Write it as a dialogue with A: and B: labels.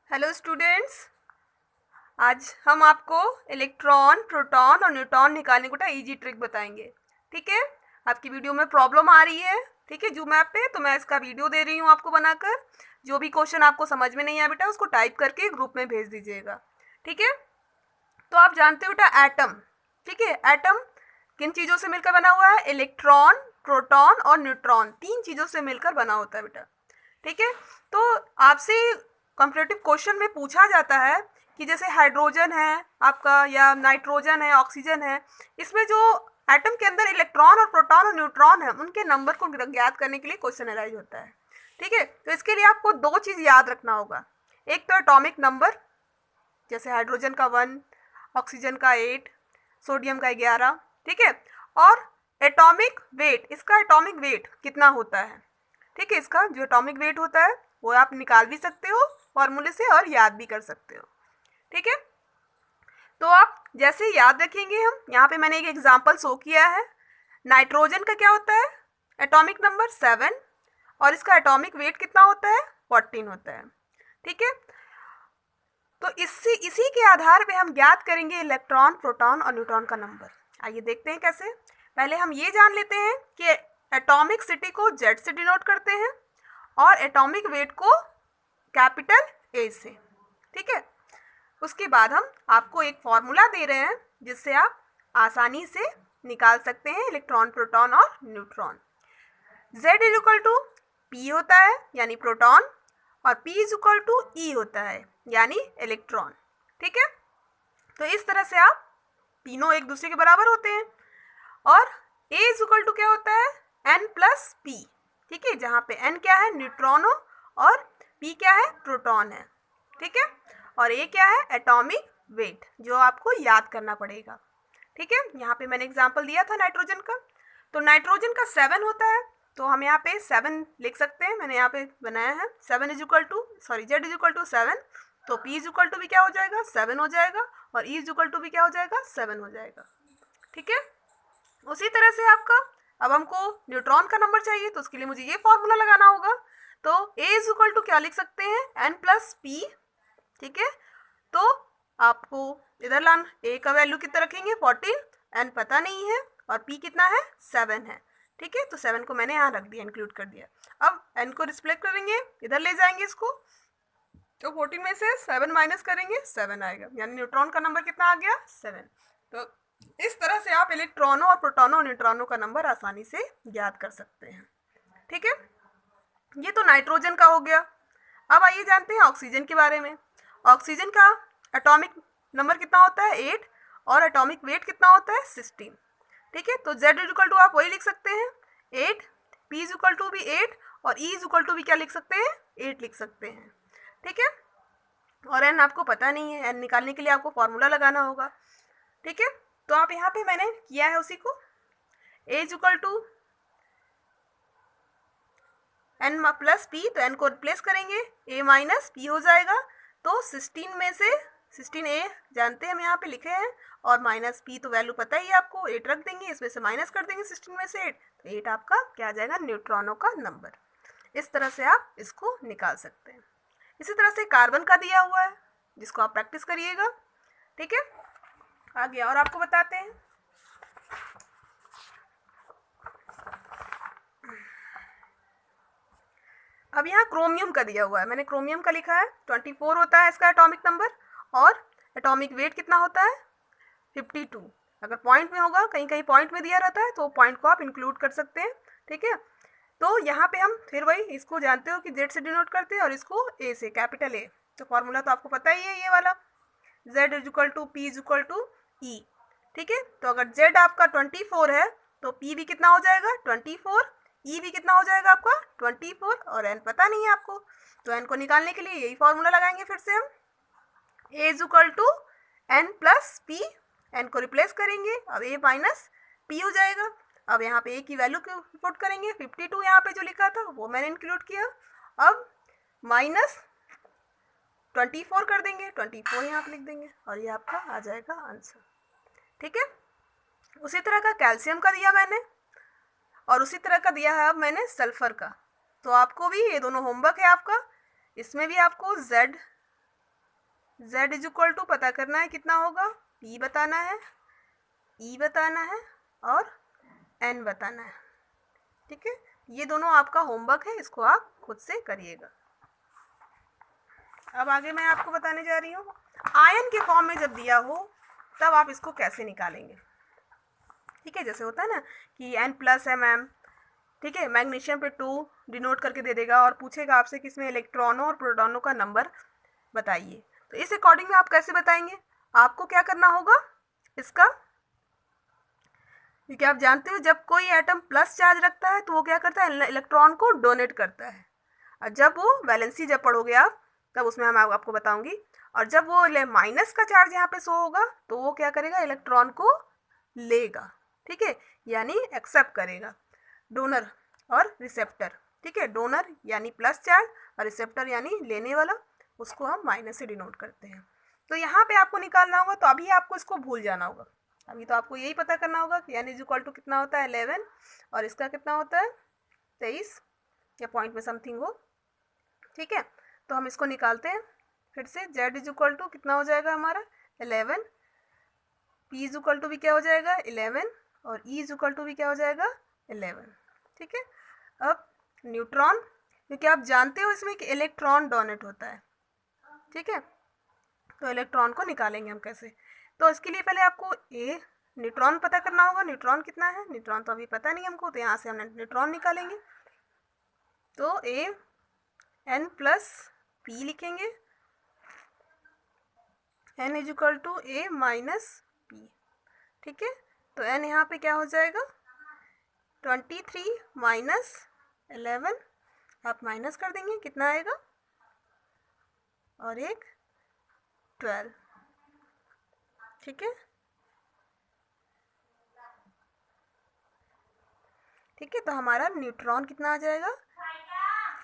A: Hello students, आज हम आपको इलेक्ट्रॉन, प्रोटॉन और न्यूट्रॉन निकालने का इजी ट्रिक बताएंगे। ठीक है, आपकी वीडियो में प्रॉब्लम आ रही है, ठीक है, जूम ऐप पे, तो मैं इसका वीडियो दे रही हूँ आपको बनाकर। जो भी क्वेश्चन आपको समझ में नहीं आया बेटा, उसको टाइप करके ग्रुप में भेज दीजिएगा। ठीक है, तो आप जानते हो बेटा एटम, ठीक है, एटम किन चीज़ों से मिलकर बना हुआ है? इलेक्ट्रॉन, प्रोटॉन और न्यूट्रॉन, तीन चीज़ों से मिलकर बना होता है बेटा। ठीक है, तो आपसे कॉम्पिटेटिव क्वेश्चन में पूछा जाता है कि जैसे हाइड्रोजन है आपका, या नाइट्रोजन है, ऑक्सीजन है, इसमें जो एटम के अंदर इलेक्ट्रॉन और प्रोटॉन और न्यूट्रॉन है, उनके नंबर को ज्ञात करने के लिए क्वेश्चन अराइज होता है। ठीक है, तो इसके लिए आपको दो चीज़ याद रखना होगा। एक तो एटॉमिक नंबर, जैसे हाइड्रोजन का 1, ऑक्सीजन का 8, सोडियम का 11, ठीक है, और एटॉमिक वेट, इसका एटॉमिक वेट कितना होता है। ठीक है, इसका जो एटॉमिक वेट होता है वो आप निकाल भी सकते हो फॉर्मूले से और याद भी कर सकते हो। ठीक है, तो आप जैसे याद रखेंगे, हम यहाँ पे मैंने एक एग्जांपल शो किया है। नाइट्रोजन का क्या होता है? एटॉमिक नंबर 7, और इसका एटॉमिक वेट कितना होता है? 14 होता है। ठीक है, तो इसी के आधार पे हम ज्ञात करेंगे इलेक्ट्रॉन, प्रोटॉन और न्यूट्रॉन का नंबर। आइए देखते हैं कैसे। पहले हम ये जान लेते हैं कि एटॉमिक सिटी को जेड से डिनोट करते हैं और एटॉमिक वेट को कैपिटल ए से। ठीक है, उसके बाद हम आपको एक फॉर्मूला दे रहे हैं जिससे आप आसानी से निकाल सकते हैं इलेक्ट्रॉन, प्रोटॉन और neutron. Z is equal to P होता है यानी प्रोटॉन, और P is equal to E होता है यानी इलेक्ट्रॉन। ठीक है, तो इस तरह से आप तीनों एक दूसरे के बराबर होते हैं। और A इज इक्वल टू क्या होता है? N plus P. ठीक है, जहाँ पे N क्या है? न्यूट्रॉन हो, और P क्या है? प्रोटॉन है। ठीक है, और A क्या है? एटॉमिक वेट, जो आपको याद करना पड़ेगा। ठीक है, यहाँ पे मैंने एग्जांपल दिया था नाइट्रोजन का, तो नाइट्रोजन का 7 होता है, तो हम यहाँ पे 7 लिख सकते हैं। मैंने यहाँ पे बनाया है 7 is equal to, sorry, Z is equal to 7, तो P इज इक्वल टू भी क्या हो जाएगा? 7 हो जाएगा, और E इज इक्वल टू भी क्या हो जाएगा? 7 हो जाएगा। ठीक है, उसी तरह से आपका, अब हमको न्यूट्रॉन का नंबर चाहिए, तो उसके लिए मुझे ये फॉर्मूला लगाना होगा। तो A इज इक्वल टू क्या लिख सकते हैं? N plus P. ठीक है, तो आपको इधर लाना, A का वैल्यू कितना रखेंगे? 14, N पता नहीं है, और P कितना है? 7 है। ठीक है, तो 7 को मैंने यहाँ रख दिया, इंक्लूड कर दिया। अब N को रिस्प्लेक्ट करेंगे, इधर ले जाएंगे इसको, तो 14 में से 7 माइनस करेंगे, 7 आएगा, यानी न्यूट्रॉन का नंबर कितना आ गया? 7। तो इस तरह से आप इलेक्ट्रॉनों और प्रोटॉनों और न्यूट्रॉनों का नंबर आसानी से ज्ञात कर सकते हैं। ठीक है, ये तो नाइट्रोजन का हो गया। अब आइए जानते हैं ऑक्सीजन के बारे में। ऑक्सीजन का एटॉमिक नंबर कितना होता है? 8, और एटॉमिक वेट कितना होता है? 16। ठीक है, तो Z इज इक्वल टू आप वही लिख सकते हैं 8, P इज इक्वल टू भी 8, और E इज इक्वल टू भी क्या लिख सकते हैं? 8 लिख सकते हैं। ठीक है, और N आपको पता नहीं है, N निकालने के लिए आपको फॉर्मूला लगाना होगा। ठीक है, तो आप यहाँ पे मैंने किया है उसी को, A is equal to N plus P, तो N को रिप्लेस करेंगे, A माइनस पी हो जाएगा। तो 16 में से 16A जानते हैं हम यहाँ पे लिखे हैं, और माइनस पी तो वैल्यू पता ही है आपको, 8 रख देंगे, इसमें से माइनस कर देंगे 16 में से 8, तो 8 आपका क्या आ जाएगा? न्यूट्रॉनों का नंबर। इस तरह से आप इसको निकाल सकते हैं। इसी तरह से कार्बन का दिया हुआ है, जिसको आप प्रैक्टिस करिएगा। ठीक है, आगे और आपको बताते हैं। अब यहाँ क्रोमियम का दिया हुआ है, मैंने क्रोमियम का लिखा है 24 होता है इसका एटॉमिक नंबर, और एटॉमिक वेट कितना होता है? 52। अगर पॉइंट में होगा, कहीं कहीं पॉइंट में दिया रहता है, तो पॉइंट को आप इंक्लूड कर सकते हैं। ठीक है, तो यहाँ पे हम फिर वही, इसको जानते हो कि जेड से डिनोट करते हैं, और इसको ए से, कैपिटल ए। तो फॉर्मूला तो आपको पता ही है, ये वाला, z is equal to p is equal to e. ठीक है, तो अगर जेड आपका 24 है, तो पी भी कितना हो जाएगा? 24, ई भी कितना हो जाएगा आपका? 24, और एन पता नहीं है आपको, तो एन को निकालने के लिए यही फॉर्मूला लगाएंगे फिर से हम, a is equal to n plus p, n को रिप्लेस करेंगे, अब ए माइनस पी हो जाएगा। अब यहाँ पे ए की वैल्यू क्यों पुट करेंगे? 52 यहाँ पे जो लिखा था वो मैंने इंक्लूड किया, अब माइनस 24 कर देंगे, 24 यहाँ पे लिख देंगे, और ये आपका आ जाएगा आंसर। ठीक है, उसी तरह का कैल्शियम का दिया मैंने, और उसी तरह का दिया है अब मैंने सल्फर का। तो आपको भी ये दोनों होमवर्क है आपका, इसमें भी आपको Z z is equal to पता करना है कितना होगा, p बताना है, e बताना है और n बताना है। ठीक है, ये दोनों आपका होमवर्क है, इसको आप खुद से करिएगा। अब आगे मैं आपको बताने जा रही हूँ आयन के फॉर्म में जब दिया हो तब आप इसको कैसे निकालेंगे। ठीक है, जैसे होता है ना कि N+Mn, ठीक है, मैग्नीशियम पे 2 डिनोट करके दे देगा और पूछेगा आपसे कि इसमें इलेक्ट्रॉनों और प्रोटॉनों का नंबर बताइए। तो इस अकॉर्डिंग में आप कैसे बताएंगे, आपको क्या करना होगा इसका, क्योंकि आप जानते हो जब कोई एटम प्लस चार्ज रखता है तो वो क्या करता है, इलेक्ट्रॉन को डोनेट करता है, और जब वो वैलेंसी जब पढ़ोगे आप तब उसमें हम आपको बताऊंगी, और जब वो माइनस का चार्ज यहाँ पे शो होगा तो वो क्या करेगा, इलेक्ट्रॉन को लेगा। ठीक है, यानी एक्सेप्ट करेगा, डोनर और रिसेप्टर। ठीक है, डोनर यानी प्लस चार्ज और रिसेप्टर यानी लेने वाला, उसको हम माइनस से डिनोट करते हैं। तो यहाँ पे आपको निकालना होगा, तो अभी आपको इसको भूल जाना होगा, अभी तो आपको यही पता करना होगा कि n इज इक्वल टू कितना होता है 11 और इसका कितना होता है 23 या पॉइंट में समथिंग हो। ठीक है, तो हम इसको निकालते हैं फिर से, z इज इक्वल टू कितना हो जाएगा हमारा 11, p इज इक्वल टू भी क्या हो जाएगा 11 और e इज इक्वल टू भी क्या हो जाएगा 11। ठीक है, अब न्यूट्रॉन, क्योंकि आप जानते हो इसमें कि इलेक्ट्रॉन डोनेट होता है। ठीक है, तो इलेक्ट्रॉन को निकालेंगे हम कैसे, तो इसके लिए पहले आपको ए न्यूट्रॉन पता करना होगा, न्यूट्रॉन कितना है, न्यूट्रॉन तो अभी पता नहीं हमको, तो यहाँ से हम न्यूट्रॉन निकालेंगे। तो ए N+P लिखेंगे, n is equal to A minus P. ठीक है, तो n यहाँ पे क्या हो जाएगा 23 माइनस 11, आप माइनस कर देंगे कितना आएगा, और एक 12। ठीक है, ठीक है, तो हमारा न्यूट्रॉन कितना आ जाएगा